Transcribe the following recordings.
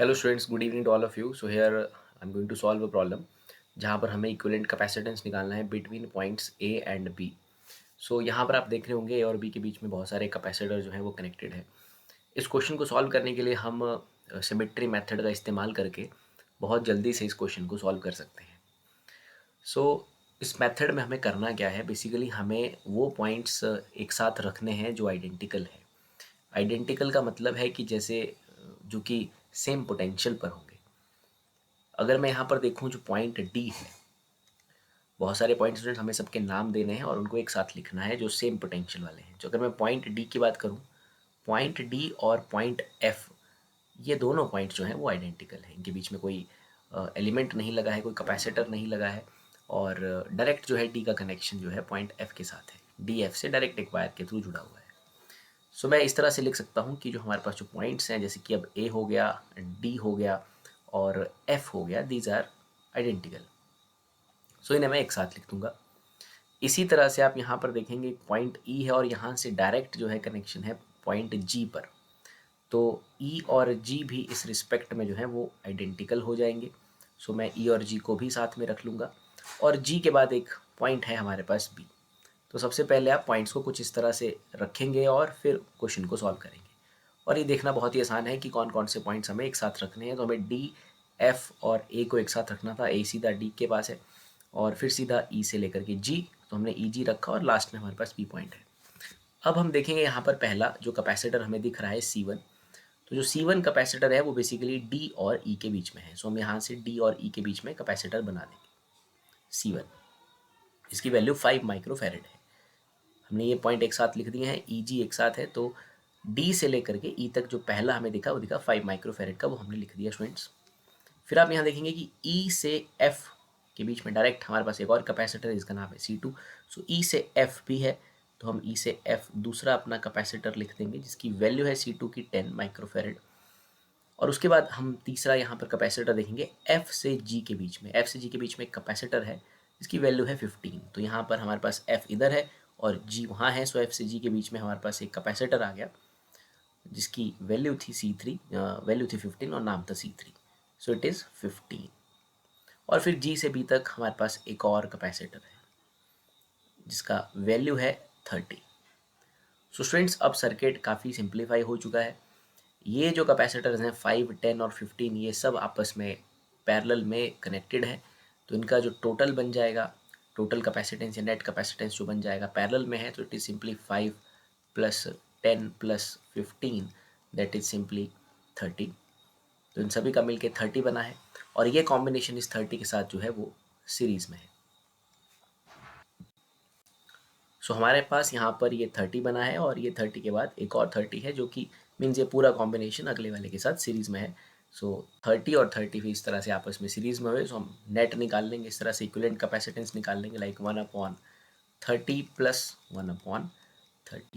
Hello students, good evening to all of you. So here I am going to solve a problem जहाँ पर हमें equivalent capacitance निकालना है between points A and B. So यहाँ पर आप देख रहे होंगे ए और बी के बीच में बहुत सारे कैपेसिटर जो हैं वो कनेक्टेड है. इस क्वेश्चन को सॉल्व करने के लिए हम सिमेट्री मेथड का इस्तेमाल करके बहुत जल्दी से इस क्वेश्चन को सॉल्व कर सकते हैं. सो इस मेथड में हमें करना क्या है, बेसिकली हमें वो पॉइंट्स एक साथ रखने हैं जो आइडेंटिकल है. आइडेंटिकल का मतलब है कि जैसे जो कि सेम पोटेंशियल पर होंगे. अगर मैं यहाँ पर देखूँ जो पॉइंट डी है, बहुत सारे पॉइंट स्टूडेंट हमें सबके नाम देने हैं और उनको एक साथ लिखना है जो सेम पोटेंशियल वाले हैं. जो अगर मैं पॉइंट डी की बात करूँ, पॉइंट डी और पॉइंट एफ, ये दोनों पॉइंट जो हैं वो आइडेंटिकल हैं. इनके बीच में कोई एलिमेंट नहीं लगा है, कोई कैपेसिटर नहीं लगा है और डायरेक्ट जो है डी का कनेक्शन जो है पॉइंट एफ के साथ है. डी एफ से डायरेक्ट एक वायर के थ्रू जुड़ा हुआ है. सो मैं इस तरह से लिख सकता हूँ कि जो हमारे पास जो पॉइंट्स हैं, जैसे कि अब ए हो गया, डी हो गया और एफ हो गया, दीज आर आइडेंटिकल. सो इन्हें मैं एक साथ लिख दूंगा. इसी तरह से आप यहाँ पर देखेंगे पॉइंट ई है और यहाँ से डायरेक्ट जो है कनेक्शन है पॉइंट जी पर. तो ई और जी भी इस रिस्पेक्ट में जो है वो आइडेंटिकल हो जाएंगे. सो मैं ई और जी को भी साथ में रख लूँगा. और जी के बाद एक पॉइंट है हमारे पास बी. तो सबसे पहले आप पॉइंट्स को कुछ इस तरह से रखेंगे और फिर क्वेश्चन को सॉल्व करेंगे. और ये देखना बहुत ही आसान है कि कौन कौन से पॉइंट्स हमें एक साथ रखने हैं. तो हमें डी, एफ और ए को एक साथ रखना था. ए सीधा डी के पास है और फिर सीधा ई से लेकर के जी, तो हमने ई जी रखा और लास्ट में हमारे पास बी पॉइंट है. अब हम देखेंगे यहाँ पर पहला जो कैपेसिटर हमें दिख रहा है C1. तो जो C1 कैपेसिटर है वो बेसिकली डी और ई के बीच में है. सो हम यहाँ से डी और ई के बीच में कैपेसिटर बना देंगे C1. इसकी वैल्यू 5 माइक्रोफेरेड है. हमने ये पॉइंट एक साथ लिख दिए हैं, ई जी एक साथ है. तो डी से लेकर के ई तक जो पहला हमें दिखा वो दिखा 5 माइक्रोफेरेड का, वो हमने लिख दिया स्टूडेंट्स. फिर आप यहाँ देखेंगे कि ई से एफ के बीच में डायरेक्ट हमारे पास एक और कैपेसिटर है जिसका नाम है C2. सो ई से एफ भी है, तो हम ई से एफ दूसरा अपना कैपेसिटर लिख देंगे जिसकी वैल्यू है C2 की 10 माइक्रोफेरेड. और उसके बाद हम तीसरा यहाँ पर कैपेसिटर देखेंगे एफ से जी के बीच में. एफ से जी के बीच में एक कैपेसिटर है जिसकी वैल्यू है 15. तो यहाँ पर हमारे पास एफ इधर है और जी वहाँ है. सो एफ से जी के बीच में हमारे पास एक कैपेसिटर आ गया जिसकी वैल्यू थी C3, वैल्यू थी 15 और नाम था C3. So it is 15. और फिर जी से बी तक हमारे पास एक और कैपेसिटर है जिसका वैल्यू है 30. सो स्टूडेंट्स, अब सर्किट काफ़ी सिंप्लीफाई हो चुका है. ये जो कैपेसिटर्स हैं 5, 10 और 15, ये सब आपस में पैरेलल में कनेक्टेड है. तो इनका जो टोटल बन जाएगा, टोटल कैपेसिटेंस या नेट कैपेसिटेंस जो बन जाएगा पैरेलल में है, तो it is simply 5 plus 10 plus 15, that is simply 30. तो इन सभी का मिलके 30 बना है और ये कॉम्बिनेशन इस 30 के साथ जो है वो सीरीज़ में है. सो हमारे पास यहाँ पर ये 30 बना है और ये 30 के बाद एक और 30 है जो कि मीन्स ये पूरा कॉम्बिनेशन अगले वाले के साथ सीरीज़ में है. सो 30 और 30 भी इस तरह से आपस में सीरीज़ में हुए. सो हम नेट निकाल लेंगे इस तरह से, इक्विवेलेंट कैपेसिटेंस निकाल लेंगे like 1/30 plus 1/30.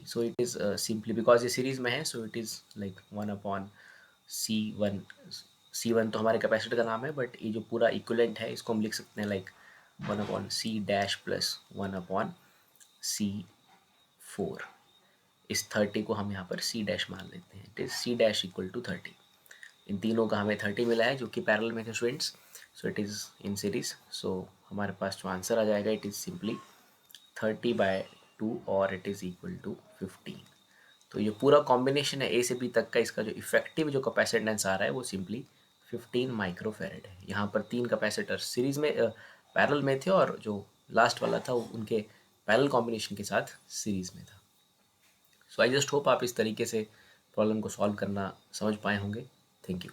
So it is simply because ये सीरीज़ में है, सो it is like 1/C1. C1 तो हमारे कैपेसिटर का नाम है, बट ये जो पूरा इक्विवेलेंट है इसको हम लिख सकते हैं like 1/C dash plus 1/C4. इस 30 को हम यहाँ पर C डैश मान लेते हैं. It is C dash equal to 30. इन तीनों का हमें 30 मिला है जो कि पैरेलल में थे students. So it is in series. So हमारे पास जो आंसर आ जाएगा इट इज़ सिंपली 30/2 और इट इज़ इक्वल टू 15. तो ये पूरा कॉम्बिनेशन है ए से बी तक का, इसका जो इफेक्टिव जो कैपेसिटेंस आ रहा है वो सिंपली 15 माइक्रोफेरेड है. यहाँ पर 3 कैपेसिटर सीरीज में पैरेलल में थे और जो लास्ट वाला था वो उनके पैरेलल कॉम्बिनेशन के साथ सीरीज में था. सो आई जस्ट होप आप इस तरीके से प्रॉब्लम को सॉल्व करना समझ पाए होंगे. Thank you.